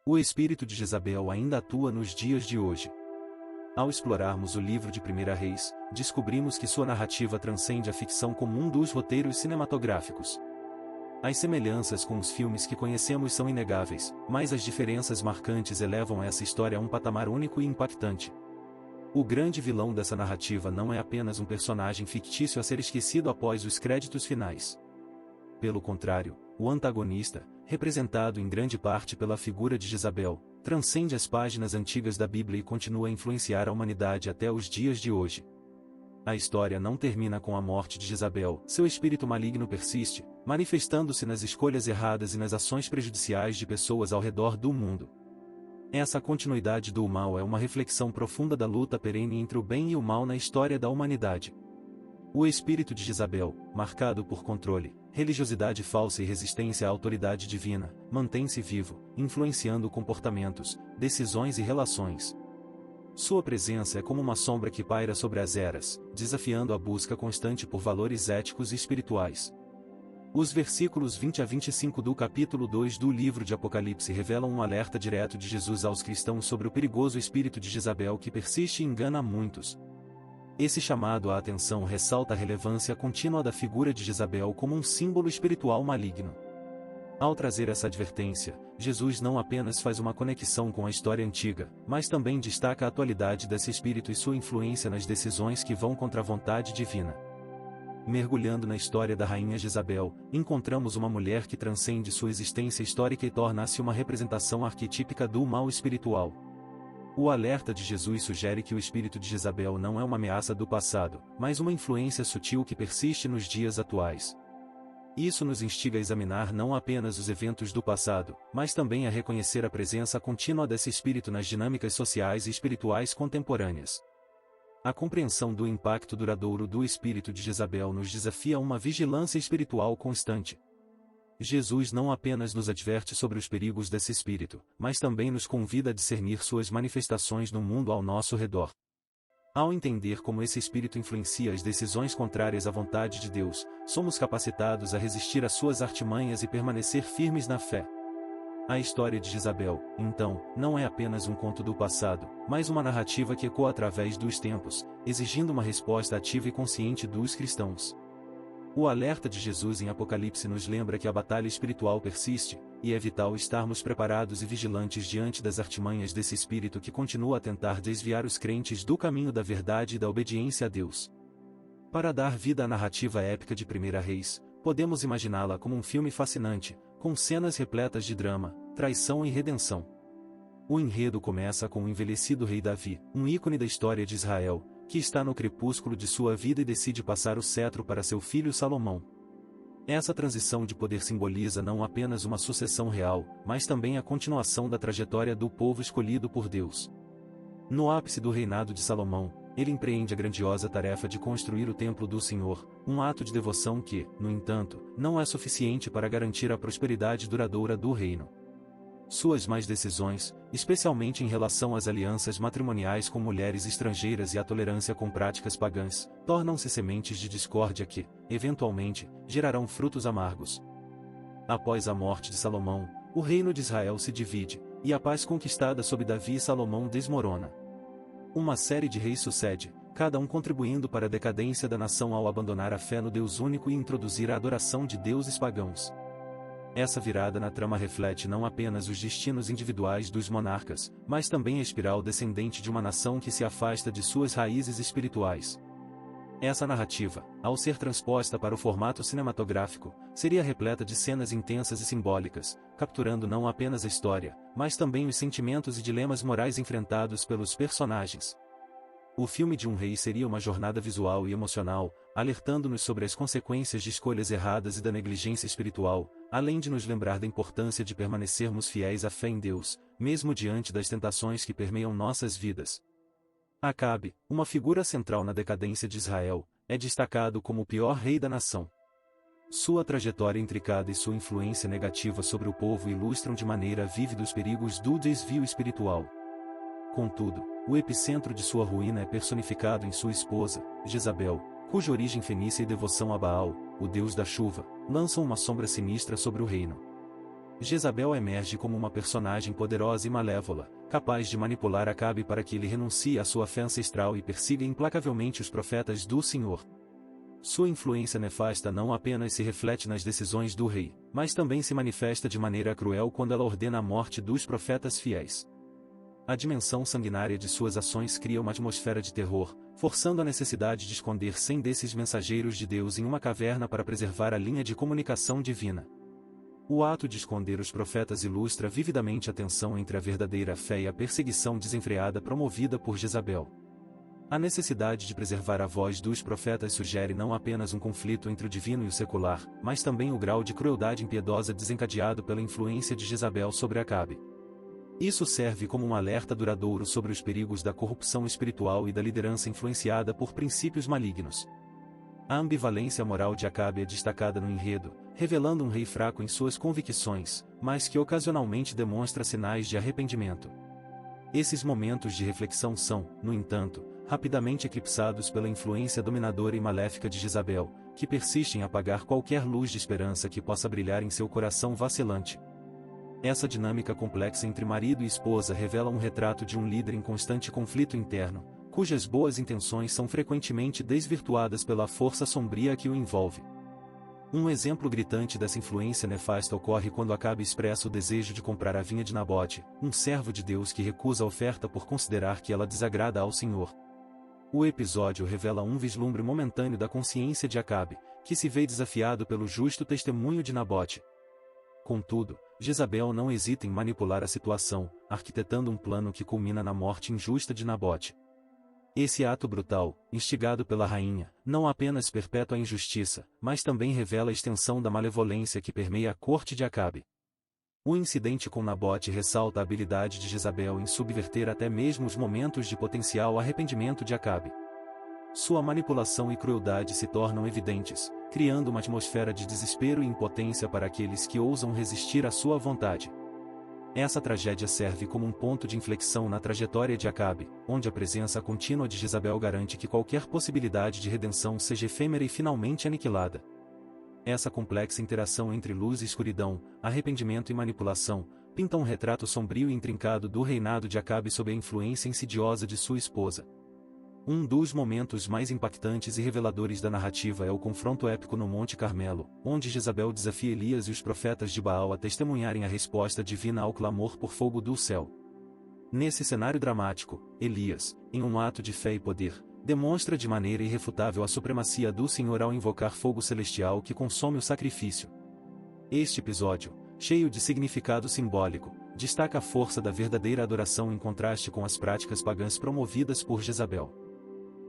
O espírito de Jezabel ainda atua nos dias de hoje. Ao explorarmos o livro de 1 Reis, descobrimos que sua narrativa transcende a ficção comum dos roteiros cinematográficos. As semelhanças com os filmes que conhecemos são inegáveis, mas as diferenças marcantes elevam essa história a um patamar único e impactante. O grande vilão dessa narrativa não é apenas um personagem fictício a ser esquecido após os créditos finais. Pelo contrário, o antagonista, representado em grande parte pela figura de Jezabel, transcende as páginas antigas da Bíblia e continua a influenciar a humanidade até os dias de hoje. A história não termina com a morte de Jezabel, seu espírito maligno persiste, manifestando-se nas escolhas erradas e nas ações prejudiciais de pessoas ao redor do mundo. Essa continuidade do mal é uma reflexão profunda da luta perene entre o bem e o mal na história da humanidade. O espírito de Jezabel, marcado por controle, religiosidade falsa e resistência à autoridade divina, mantém-se vivo, influenciando comportamentos, decisões e relações. Sua presença é como uma sombra que paira sobre as eras, desafiando a busca constante por valores éticos e espirituais. Os versículos 20 a 25 do capítulo 2 do livro de Apocalipse revelam um alerta direto de Jesus aos cristãos sobre o perigoso espírito de Jezabel que persiste e engana muitos. Esse chamado à atenção ressalta a relevância contínua da figura de Jezabel como um símbolo espiritual maligno. Ao trazer essa advertência, Jesus não apenas faz uma conexão com a história antiga, mas também destaca a atualidade desse espírito e sua influência nas decisões que vão contra a vontade divina. Mergulhando na história da rainha Jezabel, encontramos uma mulher que transcende sua existência histórica e torna-se uma representação arquetípica do mal espiritual. O alerta de Jesus sugere que o espírito de Jezabel não é uma ameaça do passado, mas uma influência sutil que persiste nos dias atuais. Isso nos instiga a examinar não apenas os eventos do passado, mas também a reconhecer a presença contínua desse espírito nas dinâmicas sociais e espirituais contemporâneas. A compreensão do impacto duradouro do espírito de Jezabel nos desafia a uma vigilância espiritual constante. Jesus não apenas nos adverte sobre os perigos desse espírito, mas também nos convida a discernir suas manifestações no mundo ao nosso redor. Ao entender como esse espírito influencia as decisões contrárias à vontade de Deus, somos capacitados a resistir às suas artimanhas e permanecer firmes na fé. A história de Jezabel, então, não é apenas um conto do passado, mas uma narrativa que ecoa através dos tempos, exigindo uma resposta ativa e consciente dos cristãos. O alerta de Jesus em Apocalipse nos lembra que a batalha espiritual persiste, e é vital estarmos preparados e vigilantes diante das artimanhas desse espírito que continua a tentar desviar os crentes do caminho da verdade e da obediência a Deus. Para dar vida à narrativa épica de 1 Reis, podemos imaginá-la como um filme fascinante, com cenas repletas de drama, traição e redenção. O enredo começa com o envelhecido rei Davi, um ícone da história de Israel, que está no crepúsculo de sua vida e decide passar o cetro para seu filho Salomão. Essa transição de poder simboliza não apenas uma sucessão real, mas também a continuação da trajetória do povo escolhido por Deus. No ápice do reinado de Salomão, ele empreende a grandiosa tarefa de construir o templo do Senhor, um ato de devoção que, no entanto, não é suficiente para garantir a prosperidade duradoura do reino. Suas más decisões, especialmente em relação às alianças matrimoniais com mulheres estrangeiras e à tolerância com práticas pagãs, tornam-se sementes de discórdia que, eventualmente, gerarão frutos amargos. Após a morte de Salomão, o reino de Israel se divide, e a paz conquistada sob Davi e Salomão desmorona. Uma série de reis sucede, cada um contribuindo para a decadência da nação ao abandonar a fé no Deus único e introduzir a adoração de deuses pagãos. Essa virada na trama reflete não apenas os destinos individuais dos monarcas, mas também a espiral descendente de uma nação que se afasta de suas raízes espirituais. Essa narrativa, ao ser transposta para o formato cinematográfico, seria repleta de cenas intensas e simbólicas, capturando não apenas a história, mas também os sentimentos e dilemas morais enfrentados pelos personagens. O filme de um rei seria uma jornada visual e emocional, alertando-nos sobre as consequências de escolhas erradas e da negligência espiritual, além de nos lembrar da importância de permanecermos fiéis à fé em Deus, mesmo diante das tentações que permeiam nossas vidas. Acabe, uma figura central na decadência de Israel, é destacado como o pior rei da nação. Sua trajetória intricada e sua influência negativa sobre o povo ilustram de maneira vívida os perigos do desvio espiritual. Contudo, o epicentro de sua ruína é personificado em sua esposa, Jezabel, cuja origem fenícia e devoção a Baal, o deus da chuva, lançam uma sombra sinistra sobre o reino. Jezabel emerge como uma personagem poderosa e malévola, capaz de manipular Acabe para que ele renuncie à sua fé ancestral e persiga implacavelmente os profetas do Senhor. Sua influência nefasta não apenas se reflete nas decisões do rei, mas também se manifesta de maneira cruel quando ela ordena a morte dos profetas fiéis. A dimensão sanguinária de suas ações cria uma atmosfera de terror, forçando a necessidade de esconder 100 desses mensageiros de Deus em uma caverna para preservar a linha de comunicação divina. O ato de esconder os profetas ilustra vividamente a tensão entre a verdadeira fé e a perseguição desenfreada promovida por Jezabel. A necessidade de preservar a voz dos profetas sugere não apenas um conflito entre o divino e o secular, mas também o grau de crueldade impiedosa desencadeado pela influência de Jezabel sobre Acabe. Isso serve como um alerta duradouro sobre os perigos da corrupção espiritual e da liderança influenciada por princípios malignos. A ambivalência moral de Acabe é destacada no enredo, revelando um rei fraco em suas convicções, mas que ocasionalmente demonstra sinais de arrependimento. Esses momentos de reflexão são, no entanto, rapidamente eclipsados pela influência dominadora e maléfica de Jezabel, que persiste em apagar qualquer luz de esperança que possa brilhar em seu coração vacilante. Essa dinâmica complexa entre marido e esposa revela um retrato de um líder em constante conflito interno, cujas boas intenções são frequentemente desvirtuadas pela força sombria que o envolve. Um exemplo gritante dessa influência nefasta ocorre quando Acabe expressa o desejo de comprar a vinha de Nabote, um servo de Deus que recusa a oferta por considerar que ela desagrada ao Senhor. O episódio revela um vislumbre momentâneo da consciência de Acabe, que se vê desafiado pelo justo testemunho de Nabote. Contudo, Jezabel não hesita em manipular a situação, arquitetando um plano que culmina na morte injusta de Nabote. Esse ato brutal, instigado pela rainha, não apenas perpetua a injustiça, mas também revela a extensão da malevolência que permeia a corte de Acabe. O incidente com Nabote ressalta a habilidade de Jezabel em subverter até mesmo os momentos de potencial arrependimento de Acabe. Sua manipulação e crueldade se tornam evidentes, criando uma atmosfera de desespero e impotência para aqueles que ousam resistir à sua vontade. Essa tragédia serve como um ponto de inflexão na trajetória de Acabe, onde a presença contínua de Jezabel garante que qualquer possibilidade de redenção seja efêmera e finalmente aniquilada. Essa complexa interação entre luz e escuridão, arrependimento e manipulação, pinta um retrato sombrio e intrincado do reinado de Acabe sob a influência insidiosa de sua esposa. Um dos momentos mais impactantes e reveladores da narrativa é o confronto épico no Monte Carmelo, onde Jezabel desafia Elias e os profetas de Baal a testemunharem a resposta divina ao clamor por fogo do céu. Nesse cenário dramático, Elias, em um ato de fé e poder, demonstra de maneira irrefutável a supremacia do Senhor ao invocar fogo celestial que consome o sacrifício. Este episódio, cheio de significado simbólico, destaca a força da verdadeira adoração em contraste com as práticas pagãs promovidas por Jezabel.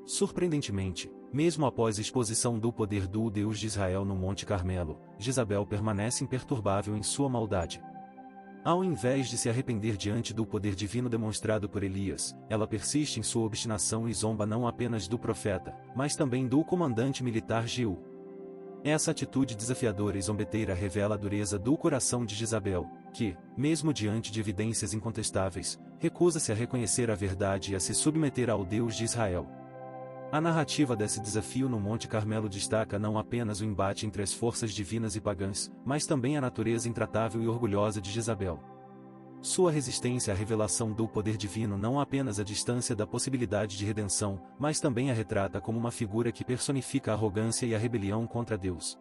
Surpreendentemente, mesmo após a exposição do poder do Deus de Israel no Monte Carmelo, Jezabel permanece imperturbável em sua maldade. Ao invés de se arrepender diante do poder divino demonstrado por Elias, ela persiste em sua obstinação e zomba não apenas do profeta, mas também do comandante militar Jeú. Essa atitude desafiadora e zombeteira revela a dureza do coração de Jezabel, que, mesmo diante de evidências incontestáveis, recusa-se a reconhecer a verdade e a se submeter ao Deus de Israel. A narrativa desse desafio no Monte Carmelo destaca não apenas o embate entre as forças divinas e pagãs, mas também a natureza intratável e orgulhosa de Jezabel. Sua resistência à revelação do poder divino não apenas a distância da possibilidade de redenção, mas também a retrata como uma figura que personifica a arrogância e a rebelião contra Deus.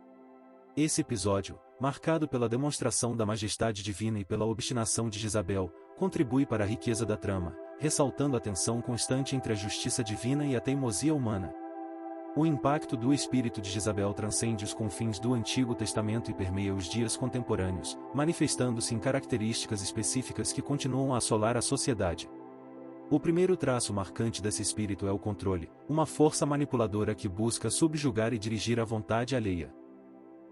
Esse episódio, marcado pela demonstração da majestade divina e pela obstinação de Jezabel, contribui para a riqueza da trama, ressaltando a tensão constante entre a justiça divina e a teimosia humana. O impacto do espírito de Jezabel transcende os confins do Antigo Testamento e permeia os dias contemporâneos, manifestando-se em características específicas que continuam a assolar a sociedade. O primeiro traço marcante desse espírito é o controle, uma força manipuladora que busca subjugar e dirigir a vontade alheia.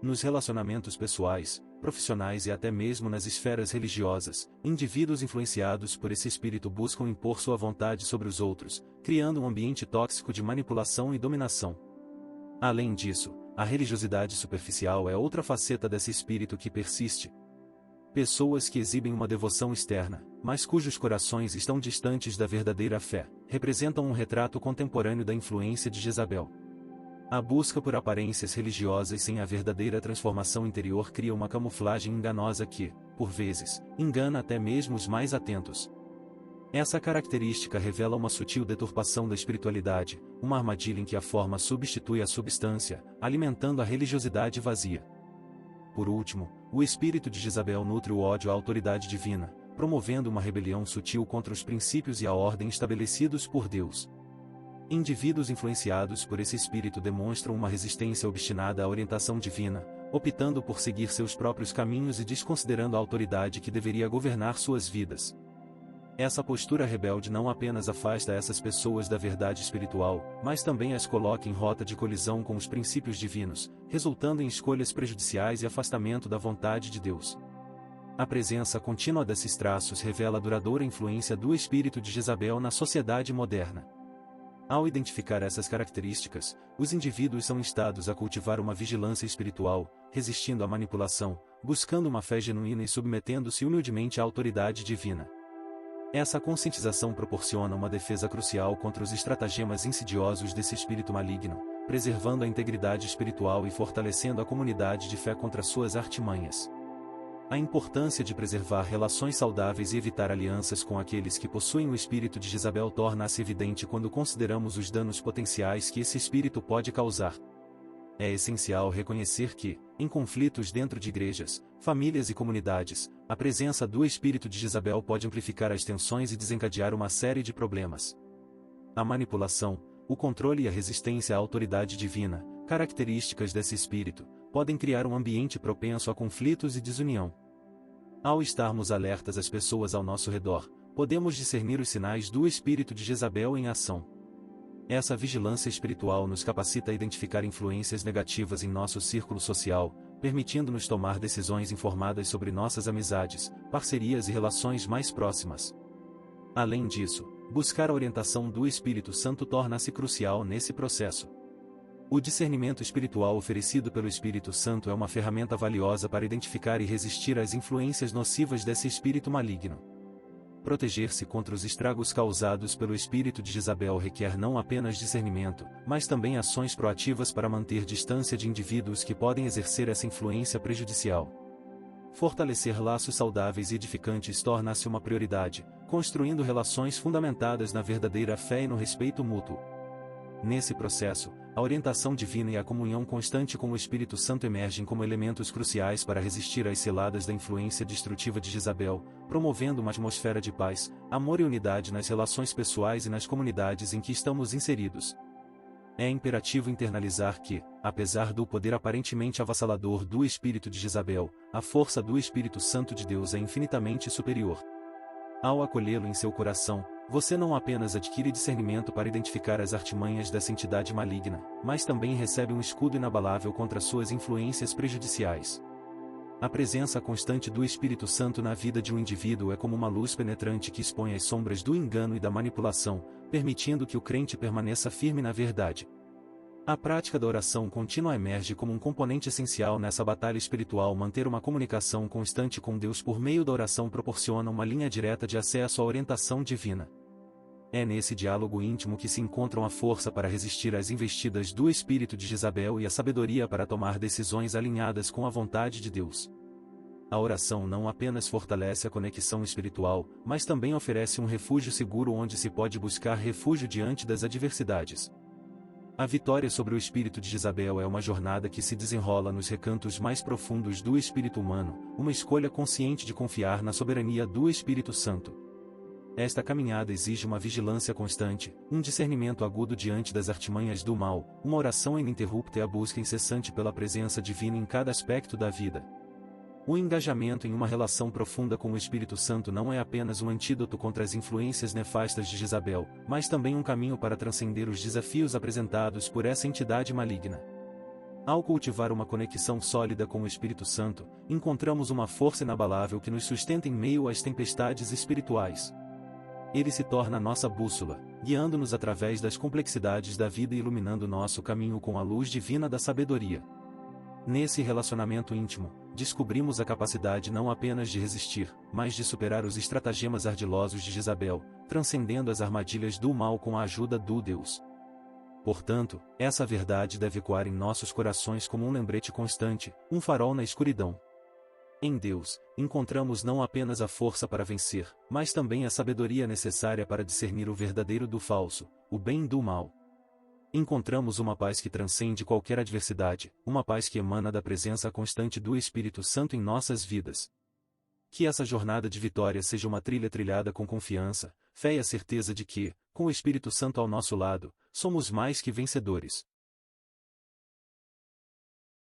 Nos relacionamentos pessoais, profissionais e até mesmo nas esferas religiosas, indivíduos influenciados por esse espírito buscam impor sua vontade sobre os outros, criando um ambiente tóxico de manipulação e dominação. Além disso, a religiosidade superficial é outra faceta desse espírito que persiste. Pessoas que exibem uma devoção externa, mas cujos corações estão distantes da verdadeira fé, representam um retrato contemporâneo da influência de Jezabel. A busca por aparências religiosas sem a verdadeira transformação interior cria uma camuflagem enganosa que, por vezes, engana até mesmo os mais atentos. Essa característica revela uma sutil deturpação da espiritualidade, uma armadilha em que a forma substitui a substância, alimentando a religiosidade vazia. Por último, o espírito de Jezabel nutre o ódio à autoridade divina, promovendo uma rebelião sutil contra os princípios e a ordem estabelecidos por Deus. Indivíduos influenciados por esse espírito demonstram uma resistência obstinada à orientação divina, optando por seguir seus próprios caminhos e desconsiderando a autoridade que deveria governar suas vidas. Essa postura rebelde não apenas afasta essas pessoas da verdade espiritual, mas também as coloca em rota de colisão com os princípios divinos, resultando em escolhas prejudiciais e afastamento da vontade de Deus. A presença contínua desses traços revela a duradoura influência do espírito de Jezabel na sociedade moderna. Ao identificar essas características, os indivíduos são instados a cultivar uma vigilância espiritual, resistindo à manipulação, buscando uma fé genuína e submetendo-se humildemente à autoridade divina. Essa conscientização proporciona uma defesa crucial contra os estratagemas insidiosos desse espírito maligno, preservando a integridade espiritual e fortalecendo a comunidade de fé contra suas artimanhas. A importância de preservar relações saudáveis e evitar alianças com aqueles que possuem o espírito de Jezabel torna-se evidente quando consideramos os danos potenciais que esse espírito pode causar. É essencial reconhecer que, em conflitos dentro de igrejas, famílias e comunidades, a presença do espírito de Jezabel pode amplificar as tensões e desencadear uma série de problemas. A manipulação, o controle e a resistência à autoridade divina, características desse espírito, podem criar um ambiente propenso a conflitos e desunião. Ao estarmos alertas às pessoas ao nosso redor, podemos discernir os sinais do espírito de Jezabel em ação. Essa vigilância espiritual nos capacita a identificar influências negativas em nosso círculo social, permitindo-nos tomar decisões informadas sobre nossas amizades, parcerias e relações mais próximas. Além disso, buscar a orientação do Espírito Santo torna-se crucial nesse processo. O discernimento espiritual oferecido pelo Espírito Santo é uma ferramenta valiosa para identificar e resistir às influências nocivas desse espírito maligno. Proteger-se contra os estragos causados pelo espírito de Jezabel requer não apenas discernimento, mas também ações proativas para manter distância de indivíduos que podem exercer essa influência prejudicial. Fortalecer laços saudáveis e edificantes torna-se uma prioridade, construindo relações fundamentadas na verdadeira fé e no respeito mútuo. Nesse processo, a orientação divina e a comunhão constante com o Espírito Santo emergem como elementos cruciais para resistir às ciladas da influência destrutiva de Jezabel, promovendo uma atmosfera de paz, amor e unidade nas relações pessoais e nas comunidades em que estamos inseridos. É imperativo internalizar que, apesar do poder aparentemente avassalador do espírito de Jezabel, a força do Espírito Santo de Deus é infinitamente superior. Ao acolhê-lo em seu coração, você não apenas adquire discernimento para identificar as artimanhas dessa entidade maligna, mas também recebe um escudo inabalável contra suas influências prejudiciais. A presença constante do Espírito Santo na vida de um indivíduo é como uma luz penetrante que expõe as sombras do engano e da manipulação, permitindo que o crente permaneça firme na verdade. A prática da oração contínua emerge como um componente essencial nessa batalha espiritual. Manter uma comunicação constante com Deus por meio da oração proporciona uma linha direta de acesso à orientação divina. É nesse diálogo íntimo que se encontram a força para resistir às investidas do espírito de Jezabel e a sabedoria para tomar decisões alinhadas com a vontade de Deus. A oração não apenas fortalece a conexão espiritual, mas também oferece um refúgio seguro onde se pode buscar refúgio diante das adversidades. A vitória sobre o espírito de Jezabel é uma jornada que se desenrola nos recantos mais profundos do espírito humano, uma escolha consciente de confiar na soberania do Espírito Santo. Esta caminhada exige uma vigilância constante, um discernimento agudo diante das artimanhas do mal, uma oração ininterrupta e a busca incessante pela presença divina em cada aspecto da vida. O engajamento em uma relação profunda com o Espírito Santo não é apenas um antídoto contra as influências nefastas de Jezabel, mas também um caminho para transcender os desafios apresentados por essa entidade maligna. Ao cultivar uma conexão sólida com o Espírito Santo, encontramos uma força inabalável que nos sustenta em meio às tempestades espirituais. Ele se torna nossa bússola, guiando-nos através das complexidades da vida e iluminando nosso caminho com a luz divina da sabedoria. Nesse relacionamento íntimo, descobrimos a capacidade não apenas de resistir, mas de superar os estratagemas ardilosos de Jezabel, transcendendo as armadilhas do mal com a ajuda do Deus. Portanto, essa verdade deve ecoar em nossos corações como um lembrete constante, um farol na escuridão. Em Deus, encontramos não apenas a força para vencer, mas também a sabedoria necessária para discernir o verdadeiro do falso, o bem do mal. Encontramos uma paz que transcende qualquer adversidade, uma paz que emana da presença constante do Espírito Santo em nossas vidas. Que essa jornada de vitória seja uma trilha trilhada com confiança, fé e a certeza de que, com o Espírito Santo ao nosso lado, somos mais que vencedores.